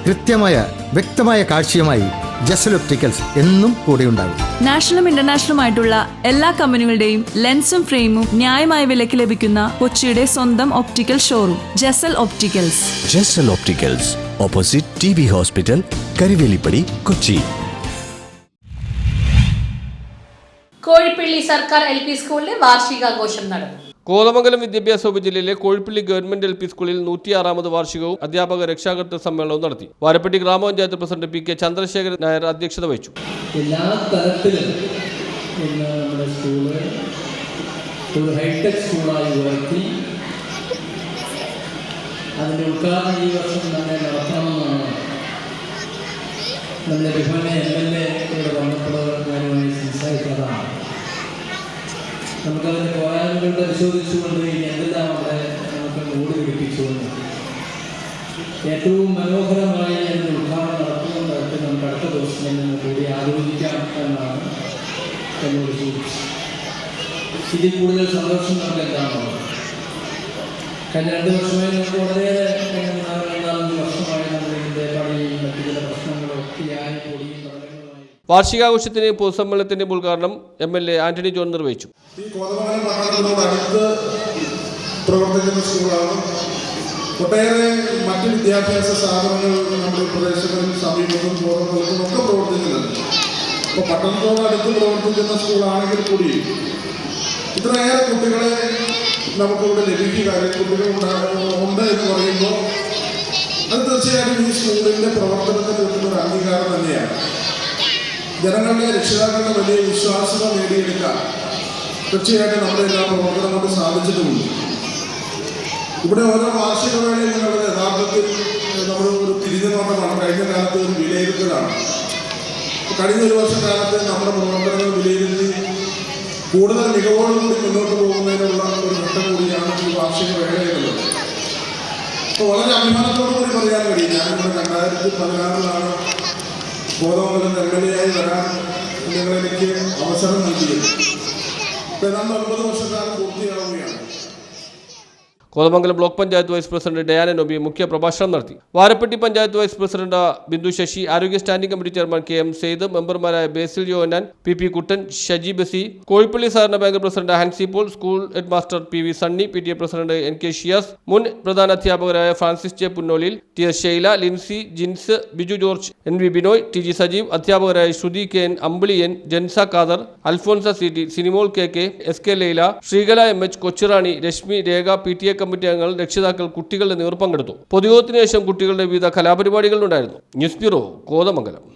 വ്യക്തമായ കാഴ്ചയുമായി ജസൽ ഒപ്റ്റിക്കൽസ് എന്നും കൂടെയുണ്ടാകും. നാഷണലും ഇന്റർനാഷണലുമായിട്ടുള്ള എല്ലാ കമ്പനികളുടെയും ലെൻസും ഫ്രെയിമും ന്യായമായ വിലയ്ക്ക് ലഭിക്കുന്ന കൊച്ചിയുടെ സ്വന്തം optical showroom Jasal opticals. Jasal opticals, opposite TB hospital, Karivelippady, Kochi. Kozhippilly സർക്കാർ LP സ്കൂളിലെ വാർഷികാഘോഷം നടന്നു. കോതമംഗലം വിദ്യാഭ്യാസ ഉപജില്ലയിലെ കോഴിപ്പള്ളി ഗവൺമെന്റ് LP സ്കൂളിൽ 106ാമത് വാർഷികവും അധ്യാപക രക്ഷാകർതൃ സമ്മേളനവും നടത്തി. വാരപ്പെട്ടി ഗ്രാമപഞ്ചായത്ത് പ്രസിഡന്റ് PK ചന്ദ്രശേഖരൻ നായർ അധ്യക്ഷത വഹിച്ചു. എല്ലാ തലത്തിലും ഇന്ന് നമ്മുടെ സ്കൂള് ഒരു ഹൈടെക് സ്കൂളായി ഉയർത്തി അതിൻ്റെ ഉദ്ഘാടനം ഈ വർഷം തന്നെ നടത്തണമെന്നാണ് നമ്മുടെ ബഹുമാന്യ MLA ഇവിടെ വന്നപ്പോൾ കാര്യമായി സംസാരിച്ചതാണ്. നമുക്കതിൻ്റെ പോരായ്മകൾ പരിശോധിച്ചുകൊണ്ട് ഇനി എന്തെല്ലാം അവിടെ നമുക്ക് മൂടി പിടിപ്പിച്ചുകൊണ്ട് ഏറ്റവും മനോഹരമായി അതിൻ്റെ ഉദ്ഘാടനം നടത്തുന്നതായിട്ട് നമുക്ക് അടുത്ത ദിവസം തന്നെ കൂടി ആലോചിക്കാം എന്നാണ് എന്നോട് ചോദിച്ചത്. ഇതിൽ കൂടുതൽ സന്തോഷം നമുക്ക് എന്താണുള്ളത്? കഴിഞ്ഞ 2 വർഷമായി നമുക്ക് വളരെയേറെ 4-5 വർഷമായി നമ്മളിതിൻ്റെ പണിയും മറ്റു ചില പ്രശ്നങ്ങളും ഒക്കെയായി കൂടിയും വാർഷികാഘോഷത്തിന് പൊതുസമ്മേളനത്തിന്റെ ഉദ്ഘാടനം MLA ആന്റണി ജോൺ നിർവഹിച്ചു. ഈ കോതമംഗലം പട്ടണത്തിനോടടുത്ത് പ്രവർത്തിക്കുന്ന സ്കൂളാണ്. ഒട്ടേറെ മറ്റ് വിദ്യാഭ്യാസ സ്ഥാപനങ്ങൾ നമ്മുടെ പ്രദേശങ്ങളിലും സമീപത്തും കോതമംഗലത്തും ഒക്കെ പ്രവർത്തിക്കുന്നുണ്ട്. അപ്പോൾ പട്ടണത്തോടടുത്ത് പ്രവർത്തിക്കുന്ന സ്കൂളാണെങ്കിൽ കൂടി ഇത്രയേറെ കുട്ടികളെ നമുക്കിവിടെ ലഭിക്കുക, കുട്ടികൾ ഉണ്ട് എന്ന് പറയുമ്പോൾ അത് തീർച്ചയായിട്ടും ഈ സ്കൂളിൻ്റെ പ്രവർത്തനത്തിന് കിട്ടുന്ന ഒരു അംഗീകാരം തന്നെയാണ്. ജനങ്ങളുടെ രക്ഷിതാക്കളുടെ വലിയ വിശ്വാസത നേടിയെടുക്കാൻ തീർച്ചയായിട്ടും നമ്മുടെ എല്ലാ പ്രവർത്തനം കൊണ്ട് സാധിച്ചിട്ടുമുണ്ട്. ഇവിടെ ഓരോ വാർഷികവേളയും എന്നുള്ളത് യഥാർത്ഥത്തിൽ നമ്മൾ ഒരു തിരിഞ്ഞുനോട്ടമാണ്. കഴിഞ്ഞ കാലത്ത് ഒരു വിലയിരുത്തലാണ്. കഴിഞ്ഞ 1 വർഷക്കാലത്ത് നമ്മുടെ പ്രവർത്തനങ്ങൾ വിലയിരുത്തി കൂടുതൽ മികവോടുകൂടി മുന്നോട്ട് പോകുന്നതിനുള്ള ഒരു ഘട്ടം കൂടിയാണ് ഈ വാർഷിക വേള എന്നുള്ളത്. അപ്പോൾ വളരെ അഭിമാനത്തോടു കൂടി പറയാൻ കഴിയും, ഞാനിവിടെ 2016 കോതമംഗലം MLA ആയി വരാൻ നിങ്ങളെനിക്ക് അവസരം നൽകിയത്. ഏതാണ്ട് 9 വർഷക്കാലം പൂർത്തിയാവുകയാണ്. Kothamangalam block panchayat vice president Diana Noby മുഖ്യ പ്രഭാഷണം നടത്തി. വാരപ്പെട്ടി പഞ്ചായത്ത് വൈസ് പ്രസിഡന്റ് ബിന്ദു ശശി, ആരോഗ്യ standing committee chairman KM Sayed, മെമ്പർമാരായ ബേസിൽ യോഹന്നാൻ, PP കുട്ടൻ, ഷജി ബസി, കോഴിപ്പള്ളി സഹകരണ bank president Hansi Paul, school head master PV Sunny, PTA president NK Shiyas, മുൻ പ്രധാന അധ്യാപകരായ Francis J Punnolil, TS Sheila, Lincy, Jins, Biju George, NV Binoy, TG Sajeev, അധ്യാപകരായ Sruthi KN, Ambili N, Jensa Khader, Alphonsa CT, Sinimol KK, SK Laila, Sreekala MH, Kochurani, Rashmi, Rekha, PTA committee അംഗങ്ങൾ, രക്ഷിതാക്കൾ, കുട്ടികൾ എന്നിവർ പങ്കെടുത്തു. പൊതുയോഗത്തിന് ശേഷം കുട്ടികളുടെ വിവിധ കലാപരിപാടികളുണ്ടായിരുന്നു. News bureau, Kothamangalam.